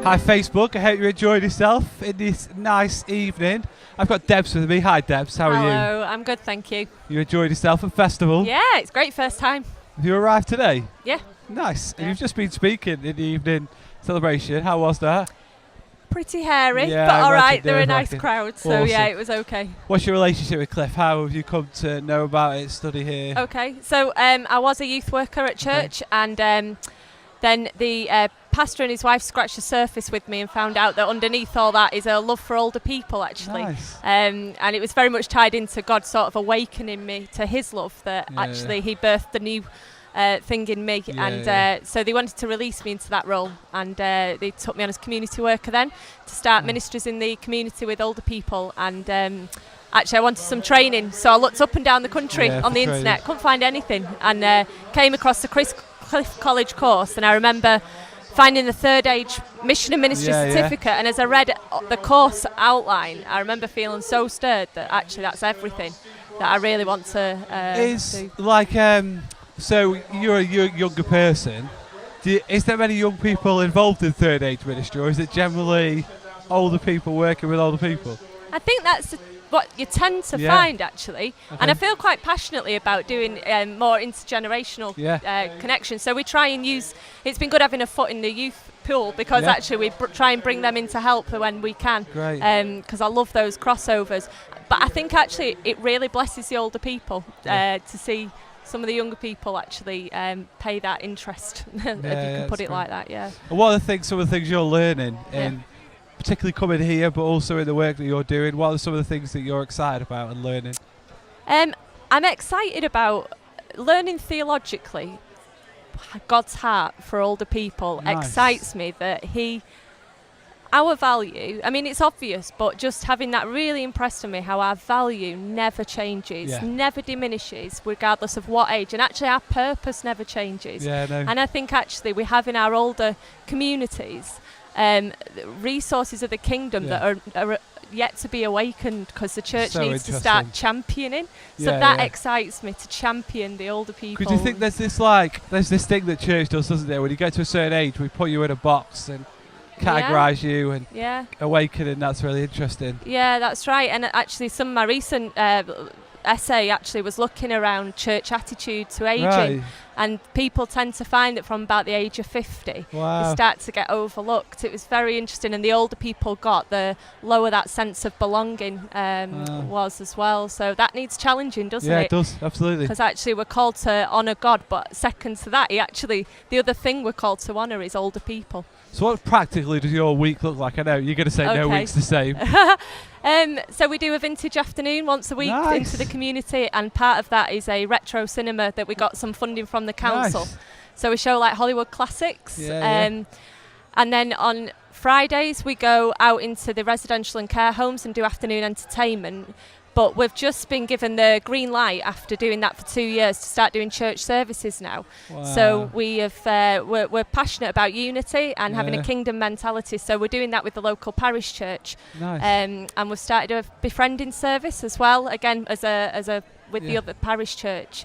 Hi Facebook, I hope you enjoyed yourself in this nice evening. I've got Debs with me. Hi Debs, how are you? Hello, I'm good, thank you. You enjoyed yourself at festival? Yeah, it's great, first time. Have you arrived today? Yeah. Nice. Yeah. And you've just been speaking in the evening celebration. How was that? Pretty hairy, Yeah, but I all right, imagine, they're yeah, a nice imagine. crowd, so yeah, Awesome. it was okay. What's your relationship with Cliff? How have you come to know about it, study here? Okay, so I was a youth worker at church, and then the pastor and his wife scratched the surface with me and found out that underneath all that is a love for older people, actually. Nice. And it was very much tied into God sort of awakening me to his love, that actually he birthed the new thing in me, so they wanted to release me into that role, and they took me on as community worker then to start ministries in the community with older people, and actually I wanted some training, so I looked up and down the country on the internet, couldn't find anything, and came across the Cliff College course, and I remember finding the third age mission and ministry certificate, and as I read the course outline, I remember feeling so stirred that actually that's everything that I really want to do. Like so you're a younger person. Is there many young people involved in third age ministry, or is it generally older people working with older people? I think that's what you tend to find, actually. Okay. And I feel quite passionately about doing more intergenerational connections. So we try and use, it's been good having a foot in the youth pool, because actually we try and bring them in to help when we can. Great. Because I love those crossovers. But I think actually it really blesses the older people to see some of the younger people actually pay that interest, if you can put it like that, And what are some of the things you're learning, in particularly coming here, but also in the work that you're doing? What are some of the things that you're excited about and learning? I'm excited about learning theologically. God's heart for older people excites me, that our value, I mean it's obvious, but just having that really impressed on me, how our value never changes, never diminishes regardless of what age, and actually our purpose never changes. And I think actually we have in our older communities resources of the kingdom that are yet to be awakened, because the church needs to start championing. So that excites me, to champion the older people. Could you think there's this thing that church does, doesn't there? When you get to a certain age, we put you in a box and categorise you and awakening. That's really interesting. Yeah, that's right. And actually some of my recent essay actually was looking around church attitude to ageing, and people tend to find that from about the age of 50 they start to get overlooked. It was very interesting, and the older people got, the lower that sense of belonging was as well. So that needs challenging, doesn't it? Yeah, it does, absolutely. Because actually we're called to honour God, but second to that, the other thing we're called to honour is older people. So what practically does your week look like? I know you're going to say no week's the same. So we do a vintage afternoon once a week into the community, and part of that is a retro cinema that we got some funding from the council. So we show like Hollywood classics. And then on Fridays we go out into the residential and care homes and do afternoon entertainment. But we've just been given the green light after doing that for 2 years to start doing church services now. So we have we're passionate about unity and having a kingdom mentality. So we're doing that with the local parish church, and we've started a befriending service as well. Again, as a with the other parish church.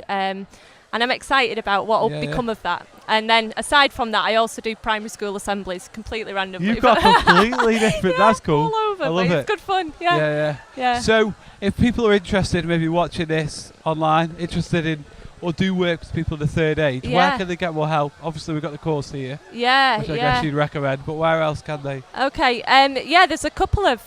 And I'm excited about what will become of that. And then aside from that, I also do primary school assemblies, completely randomly. You've got completely different. That's cool. All over, I love it's good fun. Yeah. So if people are interested, maybe watching this online, interested in or do work with people in the third age, where can they get more help? Obviously, we've got the course here, which I guess you'd recommend, but where else can they? Okay, there's a couple of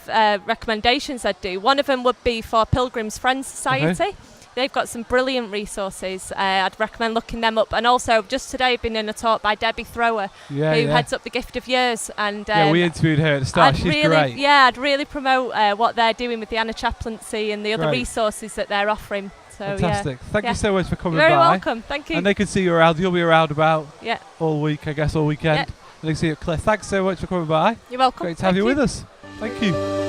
recommendations I'd do. One of them would be for Pilgrim's Friends Society. They've got some brilliant resources. I'd recommend looking them up. And also, just today, I've been in a talk by Debbie Thrower, who heads up the Gift of Years. And we interviewed her at the start. She's great. Yeah, I'd really promote what they're doing with the Anna Chaplaincy and the other resources that they're offering. So, fantastic. Thank you so much for coming by. You're very by. welcome. Thank you. And they can see you around. You'll be around about all week, I guess, all weekend. Yeah. And they can see you at Cliff. Thanks so much for coming by. You're welcome. Great to have you with us. Thank you.